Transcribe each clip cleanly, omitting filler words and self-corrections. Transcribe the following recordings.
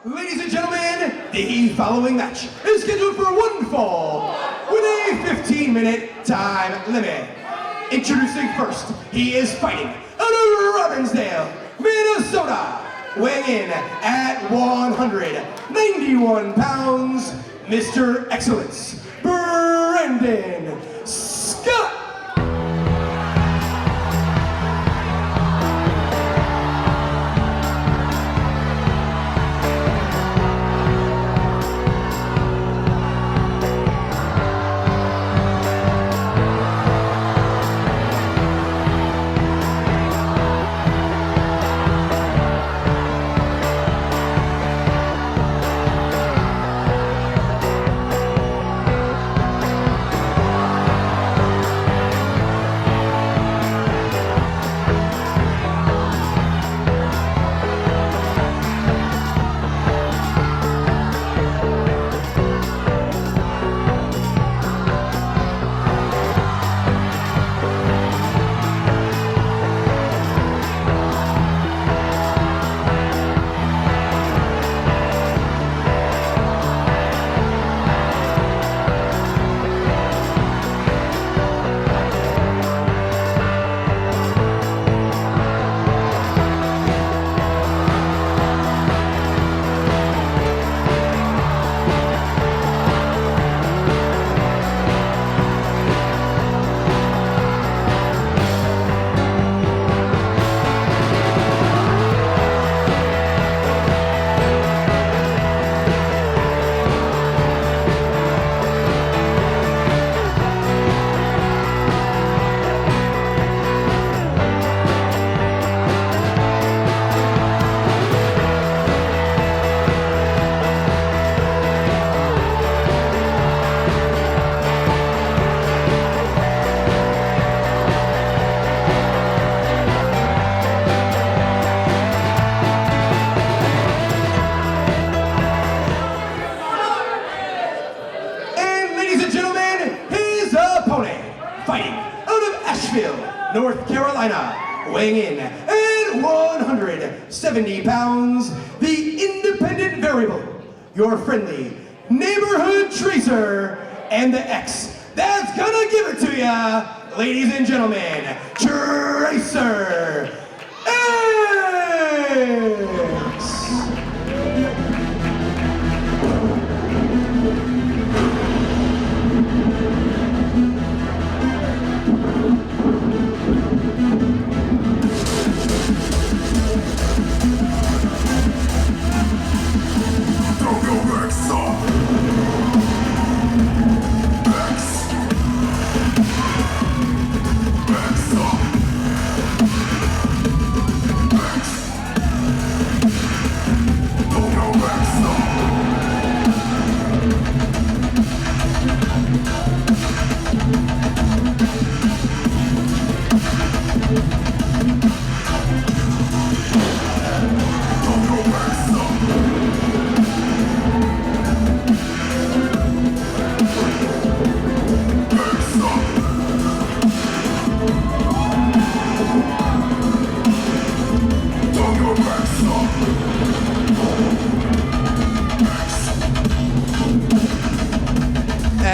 Ladies and gentlemen, the following match is scheduled for one fall with a 15-minute time limit. Introducing first, he is fighting out of Robbinsdale, Minnesota, weighing in at 191 pounds, Mr. Xcellence, Brandon Scott. North Carolina, weighing in at 170 pounds, the independent variable, your friendly neighborhood tracer, and the X that's gonna give it to ya, ladies and gentlemen, Tracer X!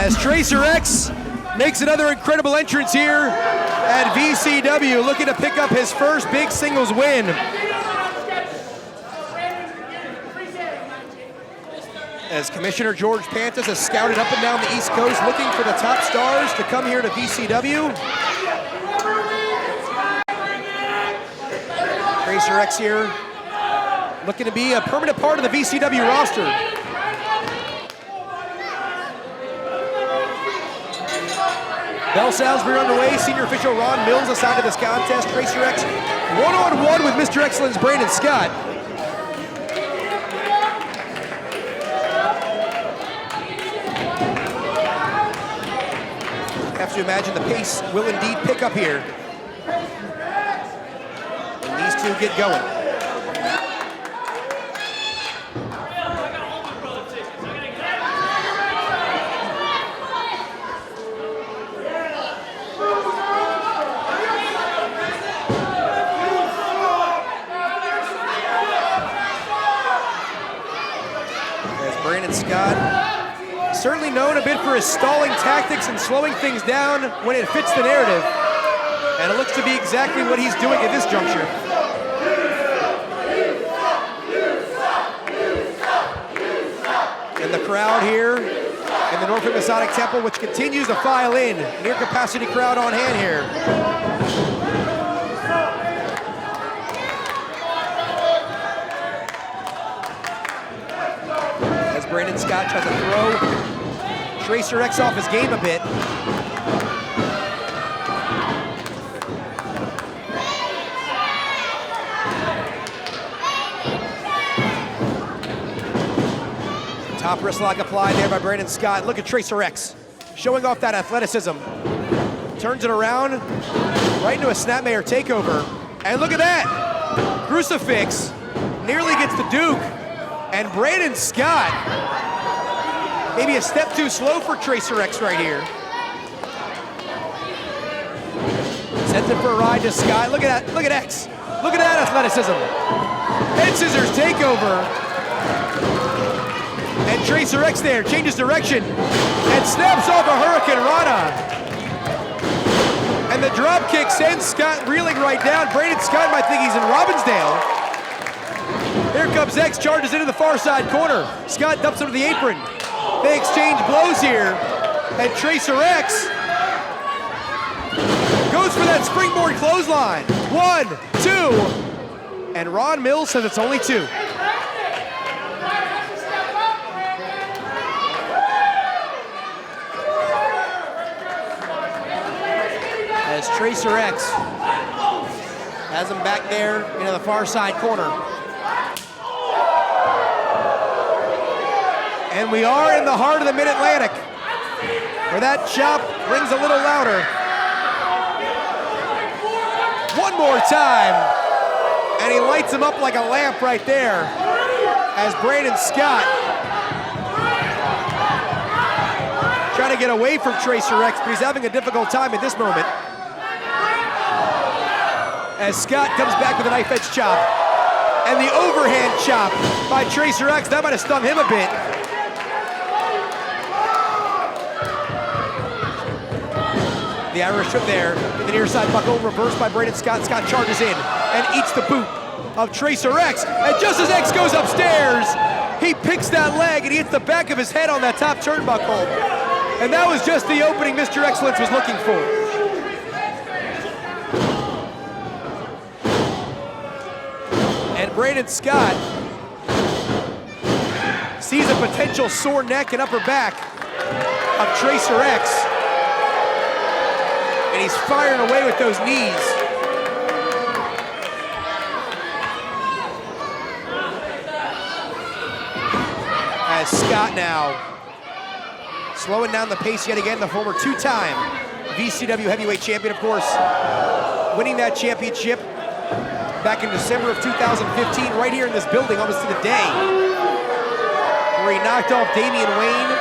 As Tracer X makes another incredible entrance here at VCW, looking to pick up his first big singles win. As Commissioner George Pantas has scouted up and down the East Coast looking for the top stars to come here to VCW. Tracer X here looking to be a permanent part of the VCW roster. Bell sounds we're underway. Senior official Ron Mills assigned to this contest. Tracer X one-on-one with Mr. Xcellence, Brandon Scott. Have to imagine the pace will indeed pick up here. And these two get going. Brandon Scott, certainly known a bit for his stalling tactics and slowing things down when it fits the narrative. And it looks to be exactly what he's doing at this juncture. And the crowd here in the Norfolk Masonic Temple, which continues to file in. Near capacity crowd on hand here. As Brandon Scott tries to throw Tracer X off his game a bit. Top wrist lock applied there by Brandon Scott. Look at Tracer X, showing off that athleticism. Turns it around, right into a snapmare takeover. And look at that, crucifix, nearly gets the Duke. And Brandon Scott, maybe a step too slow for Tracer X right here. Sends it for a ride to Scott. Look at that, look at X. Look at that athleticism. Head scissors takeover. And Tracer X there changes direction and snaps off a Hurricane Rana. And the drop kick sends Scott reeling right down. Brandon Scott might think he's in Robbinsdale. Here comes X, charges into the far side corner. Scott dumps him to the apron. They exchange blows here. And Tracer X goes for that springboard clothesline. 1, 2. And Ron Mills says it's only 2. As Tracer X has him back there into the far side corner. And we are in the heart of the Mid-Atlantic, where that chop rings a little louder. One more time, and he lights him up like a lamp right there as Brandon Scott trying to get away from Tracer X, but he's having a difficult time at this moment. As Scott comes back with a knife edge chop. And the overhand chop by Tracer X, that might have stung him a bit. The Irish hook there, in the near side buckle, reversed by Brandon Scott. Scott charges in and eats the boot of Tracer X. And just as X goes upstairs, he picks that leg and he hits the back of his head on that top turnbuckle. And that was just the opening Mr. Xcellence was looking for. And Brandon Scott sees a potential sore neck and upper back of Tracer X. And he's firing away with those knees. As Scott now slowing down the pace yet again, the former two-time VCW heavyweight champion, of course, winning that championship back in December of 2015, right here in this building, almost to the day, where he knocked off Damian Wayne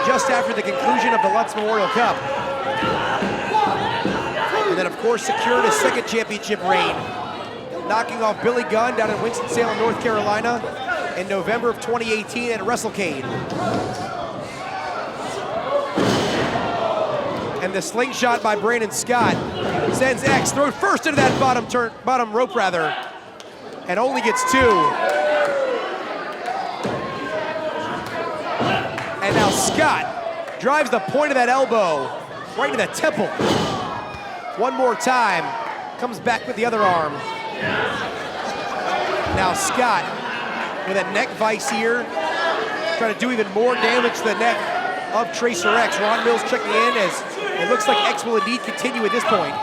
just after the conclusion of the Lutz Memorial Cup. And then, of course, secured his second championship reign, knocking off Billy Gunn down in Winston-Salem, North Carolina, in November of 2018 at WrestleCade. And the slingshot by Brandon Scott sends X, thrown first into that bottom rope, and only gets 2. And now Scott drives the point of that elbow right to the temple. One more time, comes back with the other arm. Now Scott with a neck vice here, trying to do even more damage to the neck of Tracer X. Ron Mills checking in as it looks like X will indeed continue at this point.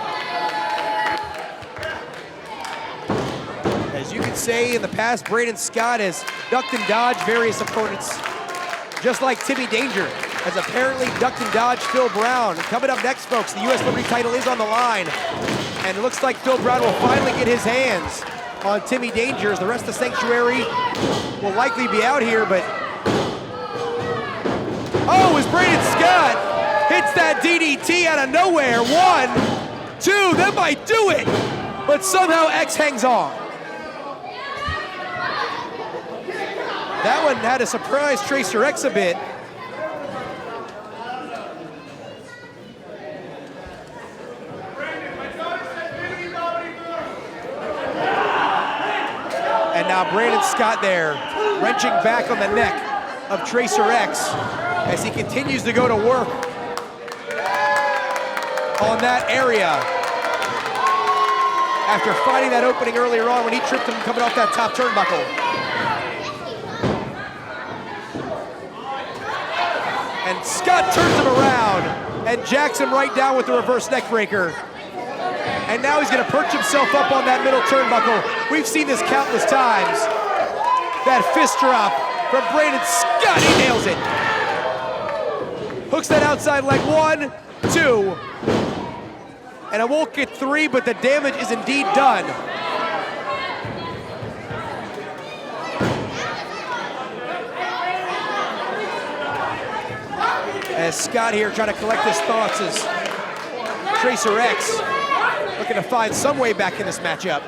As you can say, in the past, Brandon Scott has ducked and dodged various opponents, just like Timmy Danger has apparently ducked and dodged Phil Brown. Coming up next, folks, the U.S. Liberty title is on the line, and it looks like Phil Brown will finally get his hands on Timmy Danger, as the rest of the Sanctuary will likely be out here, but oh, as Brandon Scott hits that DDT out of nowhere. 1, 2, that might do it. But somehow X hangs on. That one had to surprise Tracer X a bit. And now Brandon Scott there, wrenching back on the neck of Tracer X as he continues to go to work on that area after finding that opening earlier on when he tripped him coming off that top turnbuckle. And Scott turns him around and jacks him right down with the reverse neck breaker. And now he's gonna perch himself up on that middle turnbuckle. We've seen this countless times. That fist drop from Brandon Scott, he nails it. Hooks that outside leg, 1, 2. And I won't get 3, but the damage is indeed done. As Scott here trying to collect his thoughts as Tracer X looking to find some way back in this matchup.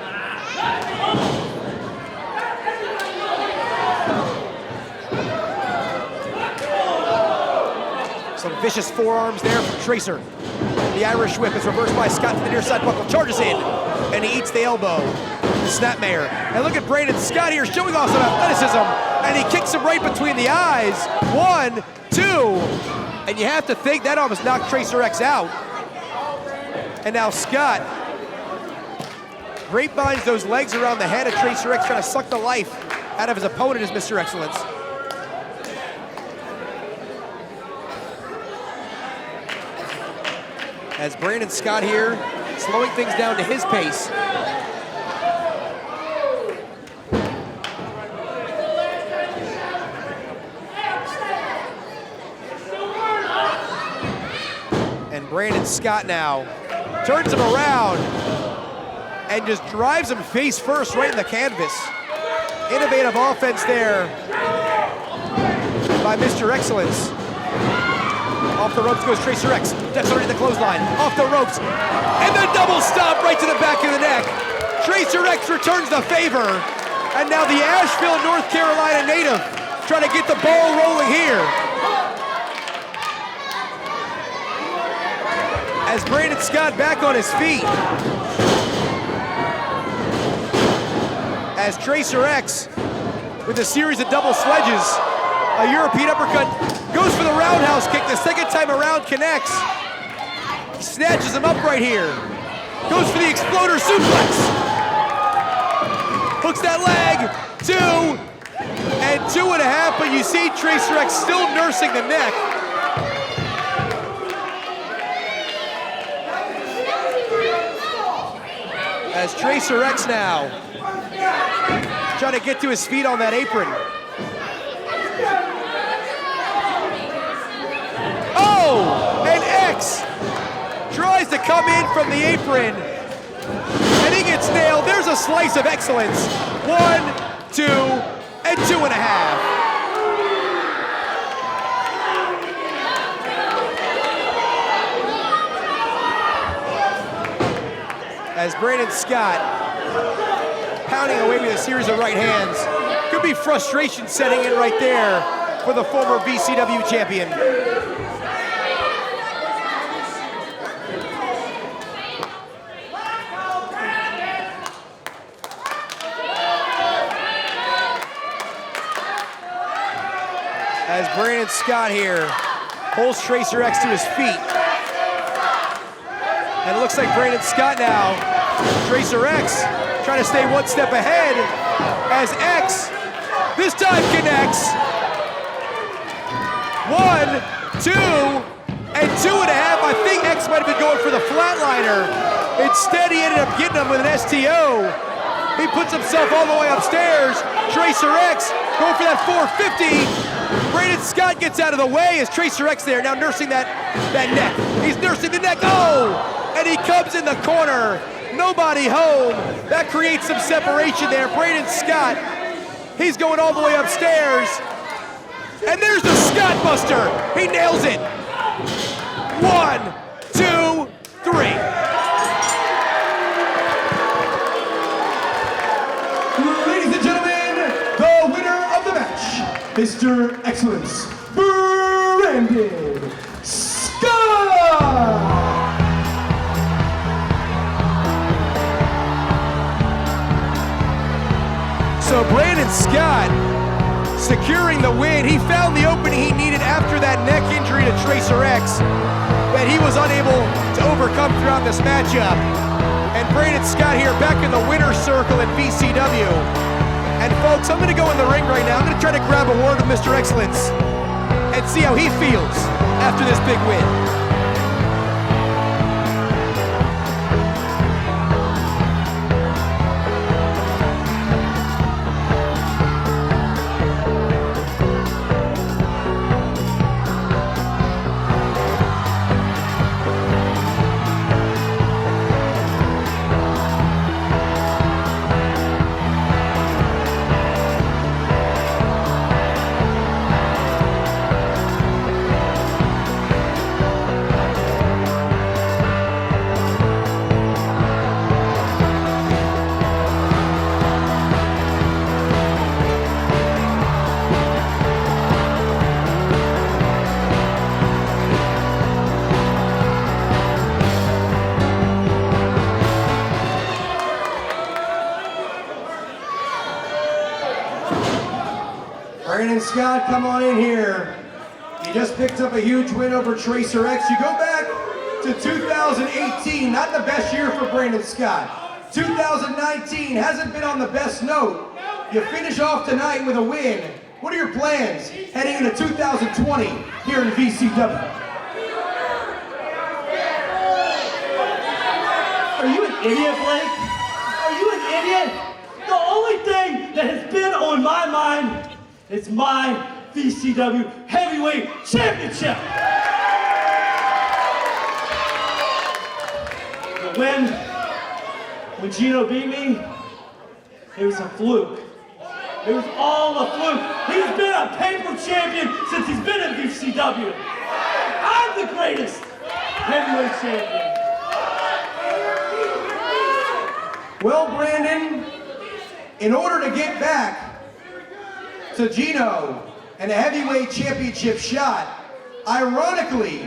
Some vicious forearms there from Tracer. The Irish whip is reversed by Scott to the near side buckle, charges in, and he eats the elbow. The snapmare. And look at Brandon Scott here showing off some athleticism, and he kicks him right between the eyes. 1, 2, and you have to think that almost knocked Tracer X out. And now Scott grapevines those legs around the head of Tracer X, trying to suck the life out of his opponent as Mr. Xcellence. As Brandon Scott here, slowing things down to his pace. And Brandon Scott now turns him around and just drives him face first right in the canvas. Innovative offense there by Mr. Xcellence. Off the ropes goes Tracer X. Steps underneath the clothesline. Off the ropes. And the double stomp right to the back of the neck. Tracer X returns the favor. And now the Asheville, North Carolina native trying to get the ball rolling here. As Brandon Scott back on his feet. As Tracer X, with a series of double sledges, a European uppercut, goes for the roundhouse kick. The second time around connects. Snatches him up right here. Goes for the exploder suplex. Hooks that leg. 2 and 2.5, but you see Tracer X still nursing the neck. As Tracer X now trying to get to his feet on that apron. Oh, and X tries to come in from the apron, and he gets nailed. There's a slice of Xcellence. 1, 2, and 2.5. As Brandon Scott pounding away with a series of right hands. Could be frustration setting in right there for the former VCW champion. As Brandon Scott here pulls Tracer X to his feet. And it looks like Brandon Scott now, Tracer X, trying to stay one step ahead as X this time connects. 1, 2, and 2.5. I think X might have been going for the flatliner. Instead, he ended up getting him with an STO. He puts himself all the way upstairs. Tracer X going for that 450. Brandon Scott gets out of the way as Tracer X there now nursing that neck. He's nursing the neck. Oh! And he comes in the corner. Nobody home. That creates some separation there. Brandon Scott, he's going all the way upstairs. And there's the Scott Buster. He nails it. 1, 2, 3. Ladies and gentlemen, the winner of the match Mr. Xcellence, Brandon Scott! So Brandon Scott securing the win. He found the opening he needed after that neck injury to Tracer X that he was unable to overcome throughout this matchup. And Brandon Scott here back in the winner's circle in VCW. And folks, I'm gonna go in the ring right now. I'm gonna try to grab a word with Mr. Xcellence and see how he feels after this big win. Brandon Scott, come on in here. You just picked up a huge win over Tracer X. You go back to 2018, not the best year for Brandon Scott. 2019 hasn't been on the best note. You finish off tonight with a win. What are your plans heading into 2020 here in VCW? Are you an idiot, Blake? Are you an idiot? The only thing that has been on my mind is my VCW Heavyweight Championship. When Gino beat me, it was a fluke. It was all a fluke. He's been a paper champion since he's been in VCW. I'm the greatest heavyweight champion. Well, Brandon, in order to get back to Gino and a heavyweight championship shot, ironically,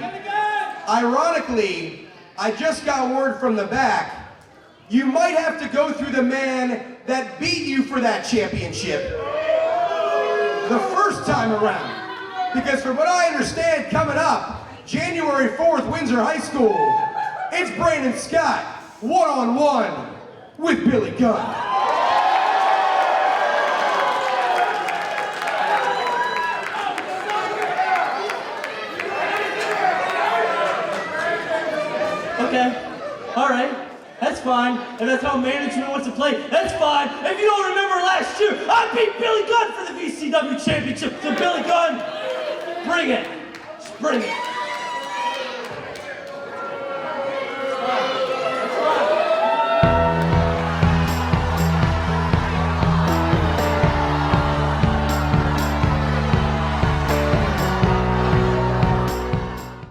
I just got word from the back, you might have to go through the man that beat you for that championship the first time around. Because from what I understand, coming up, January 4th, Windsor High School, it's Brandon Scott, one-on-one with Billy Gunn. Okay, all right, that's fine. If that's how management wants to play, that's fine. If you don't remember last year, I beat Billy Gunn for the VCW Championship. So Billy Gunn, bring it. Just bring it.